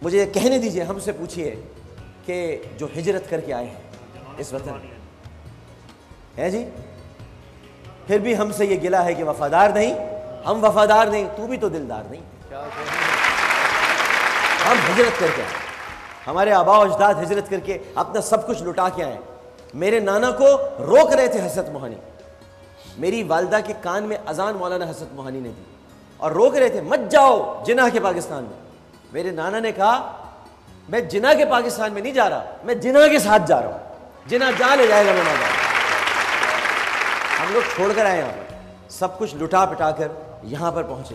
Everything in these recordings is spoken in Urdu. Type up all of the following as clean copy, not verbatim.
مجھے یہ کہنے دیجئے، ہم سے پوچھئے کہ جو ہجرت کر کے آئے ہیں اس وطن ہے جی، پھر بھی ہم سے یہ گلہ ہے کہ وفادار نہیں، ہم وفادار نہیں، تو بھی تو دلدار نہیں۔ ہم ہجرت کر کے آئے، ہمارے آباء و اجداد ہجرت کر کے اپنا سب کچھ لٹا کے آئے۔ میرے نانا کو روک رہے تھے حسرت موہانی، میری والدہ کے کان میں اذان مولانا حسرت موہانی نے دی اور روک رہے تھے مت جاؤ جناح کے پاکستان میں۔ میرے نانا نے کہا میں جناح کے پاکستان میں نہیں جا رہا، میں جناح کے ساتھ جا رہا ہوں، جناح جہاں لے جائے گا میں وہاں جاؤں۔ ہم لوگ چھوڑ کر آئے یہاں پر، سب کچھ لٹا پٹا کر یہاں پر پہنچے۔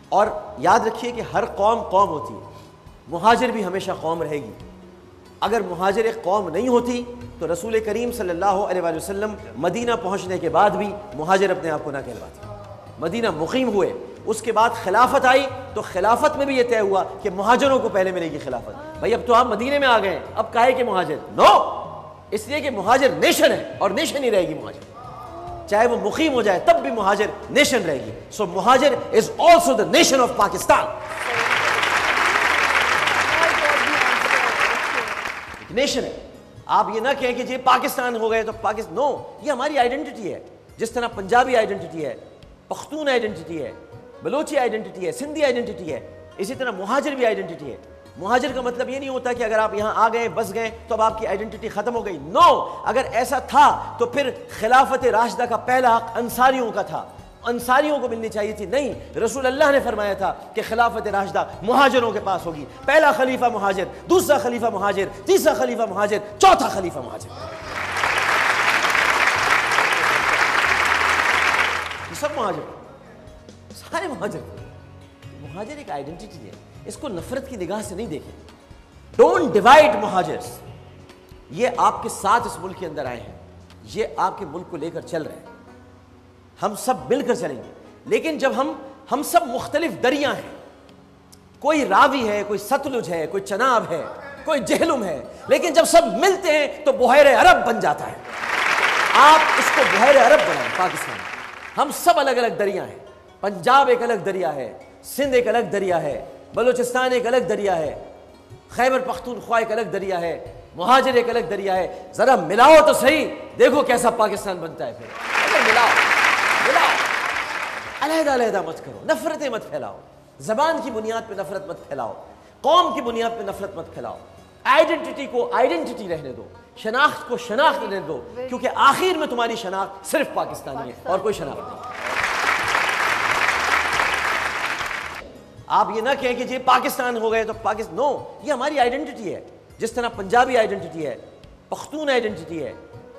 اور یاد رکھیے کہ ہر قوم قوم ہوتی ہے، مہاجر بھی ہمیشہ قوم رہے گی۔ اگر مہاجر ایک قوم نہیں ہوتی تو رسول کریم صلی اللہ علیہ وآلہ وسلم مدینہ پہنچنے کے بعد بھی مہاجر اپنے آپ کو نہ کہلواتے۔ مدینہ مقیم ہوئے، اس کے بعد خلافت آئی تو خلافت میں بھی یہ طے ہوا کہ مہاجروں کو پہلے ملے گی خلافت۔ بھائی اب تو آپ مدینے میں آ گئے ہیں، اب کاہے کہ مہاجر؟ نو، اس لیے کہ مہاجر نیشن ہے اور نیشن ہی رہے گی مہاجر، چاہے وہ مقیم ہو جائے تب بھی مہاجر نیشن رہے گی۔ سو مہاجر is also the nation of Pakistan, nation ہے۔ آپ یہ نہ کہیں کہ جی پاکستان ہو گئے تو پاکستان، نو، یہ ہماری آئیڈینٹی ہے۔ جس طرح پنجابی آئیڈینٹی ہے، پختون آئیڈینٹی ہے، بلوچی آئیڈینٹی ہے، سندھی آئیڈینٹی ہے، اسی طرح مہاجر بھی آئیڈینٹی ہے۔ مہاجر کا مطلب یہ نہیں ہوتا کہ اگر آپ یہاں آ گئے بس گئے تو اب آپ کی آئیڈینٹی ختم ہو گئی، نو، اگر ایسا تھا تو پھر خلافت راشدہ کا پہلا حق انصاریوں کا تھا، انصاریوں کو ملنی چاہیے تھی، نہیں، رسول اللہ نے فرمایا تھا کہ خلافت راشدہ مہاجروں کے پاس ہوگی، پہلا خلیفہ مہاجر، دوسرا خلیفہ مہاجر، تیسرا خلیفہ مہاجر، چوتھا خلیفہ مہاجر، یہ سب مہاجر، سارے مہاجر۔ مہاجر ایک آئیڈینٹی ہے، اس کو نفرت کی نگاہ سے نہیں دیکھیں۔ ڈونٹ ڈیوائڈ مہاجرز، یہ آپ کے ساتھ اس ملک کے اندر آئے ہیں، یہ آپ کے ملک کو لے کر چل رہے ہیں، ہم سب مل کر چلیں گے۔ لیکن جب ہم سب مختلف دریا ہیں، کوئی راوی ہے، کوئی ستلج ہے، کوئی چناب ہے، کوئی جہلم ہے، لیکن جب سب ملتے ہیں تو بحیر عرب بن جاتا ہے۔ آپ اس کو بحیر عرب بنائیں پاکستان، ہم سب الگ الگ دریا ہیں، پنجاب ایک الگ دریا ہے، سندھ ایک الگ دریا ہے، بلوچستان ایک الگ دریا ہے، خیبر پختونخوا ایک الگ دریا ہے، مہاجر ایک الگ دریا ہے۔ ذرا ملاؤ تو صحیح، دیکھو کیسا پاکستان بنتا ہے۔ پھر ملاؤ، علیحدہ علیحدہ مت کرو، نفرتیں مت پھیلاؤ، زبان کی بنیاد پہ نفرت مت پھیلاؤ، قوم کی بنیاد پہ نفرت مت پھیلاؤ، آئیڈینٹی کو آئیڈینٹی رہنے دو، شناخت کو شناخت رہنے دو، کیونکہ آخر میں تمہاری شناخت صرف پاکستانی ہے اور کوئی شناخت نہیں۔ آپ یہ نہ کہیں کہ جی پاکستان ہو گئے تو پاکستان، نو، یہ ہماری آئیڈینٹی ہے۔ جس طرح پنجابی آئیڈینٹی ہے، پختون آئیڈینٹی ہے،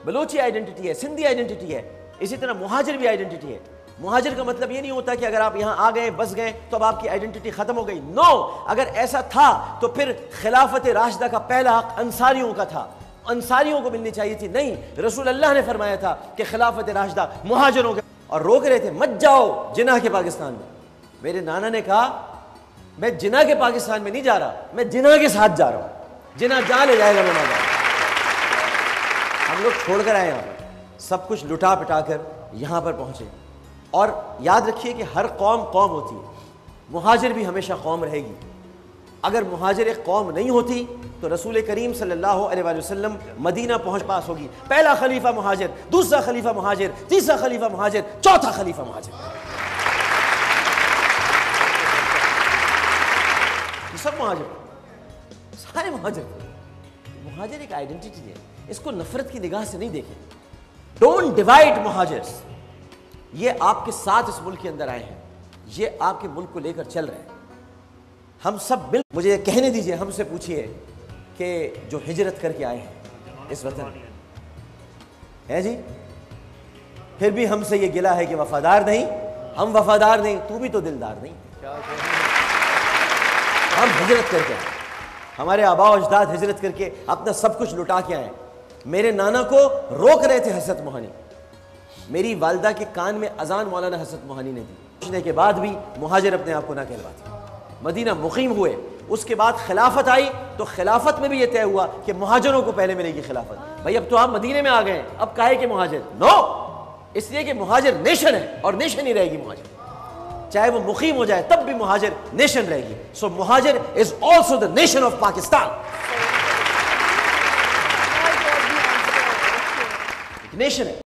بلوچی آئیڈینٹی ہے، سندھی آئیڈینٹی ہے، اسی طرح مہاجر بھی آئیڈینٹی ہے۔ مہاجر کا مطلب یہ نہیں ہوتا کہ اگر آپ یہاں آ گئے بس گئے تو اب آپ کی آئیڈینٹی ختم ہو گئی، نو، اگر ایسا تھا تو پھر خلافت راشدہ کا پہلا حق انصاریوں کا تھا، انصاریوں کو ملنی چاہیے تھی، نہیں، رسول اللہ نے فرمایا تھا کہ خلافت راشدہ مہاجروں کے، اور روک رہے تھے مت جاؤ جناح کے پاکستان میں۔ میرے نانا نے کہا میں جناح کے پاکستان میں نہیں جا رہا، میں جناح کے ساتھ جا رہا ہوں، جناح جہاں لے جائے گا میں وہاں جاؤں۔ ہم لوگ چھوڑ کر آئے یہاں پر، سب کچھ لٹا پٹا کر یہاں پر پہنچے۔ اور یاد رکھیے کہ ہر قوم قوم ہوتی ہے، مہاجر بھی ہمیشہ قوم رہے گی۔ اگر مہاجر ایک قوم نہیں ہوتی تو رسول کریم صلی اللہ علیہ وآلہ وسلم مدینہ پہنچ پاس ہوگی، پہلا خلیفہ مہاجر، دوسرا خلیفہ مہاجر، تیسرا خلیفہ مہاجر، چوتھا خلیفہ مہاجر، یہ سب مہاجر، سارے مہاجر۔ مہاجر ایک آئیڈینٹی ہے، اس کو نفرت کی نگاہ سے نہیں دیکھیں۔ ڈونٹ ڈیوائڈ مہاجرز، یہ آپ کے ساتھ اس ملک کے اندر آئے ہیں، یہ آپ کے ملک کو لے کر چل رہے ہیں، ہم سب مل۔ مجھے یہ کہنے دیجئے، ہم سے پوچھئے کہ جو ہجرت کر کے آئے ہیں اس وطن ہے جی، پھر بھی ہم سے یہ گلہ ہے کہ وفادار نہیں، ہم وفادار نہیں، تو بھی تو دلدار نہیں۔ ہم ہجرت کر کے آئے، ہمارے آباء و اجداد ہجرت کر کے اپنا سب کچھ لٹا کے آئے۔ میرے نانا کو روک رہے تھے حسرت موہانی، میری والدہ کے کان میں اذان مولانا حسرت موہانی نے دی، پوچھنے کے بعد بھی مہاجر اپنے آپ کو نہ کہلواتے۔ مدینہ مقیم ہوئے، اس کے بعد خلافت آئی تو خلافت میں بھی یہ طے ہوا کہ مہاجروں کو پہلے ملے گی خلافت۔ بھائی اب تو آپ مدینے میں آ گئے ہیں، اب کاہے کہ مہاجر؟ نو، اس لیے کہ مہاجر نیشن ہے اور نیشن ہی رہے گی مہاجر، چاہے وہ مقیم ہو جائے تب بھی مہاجر نیشن رہے گی. سو مہاجر is also the nation of Pakistan. Nation ہے.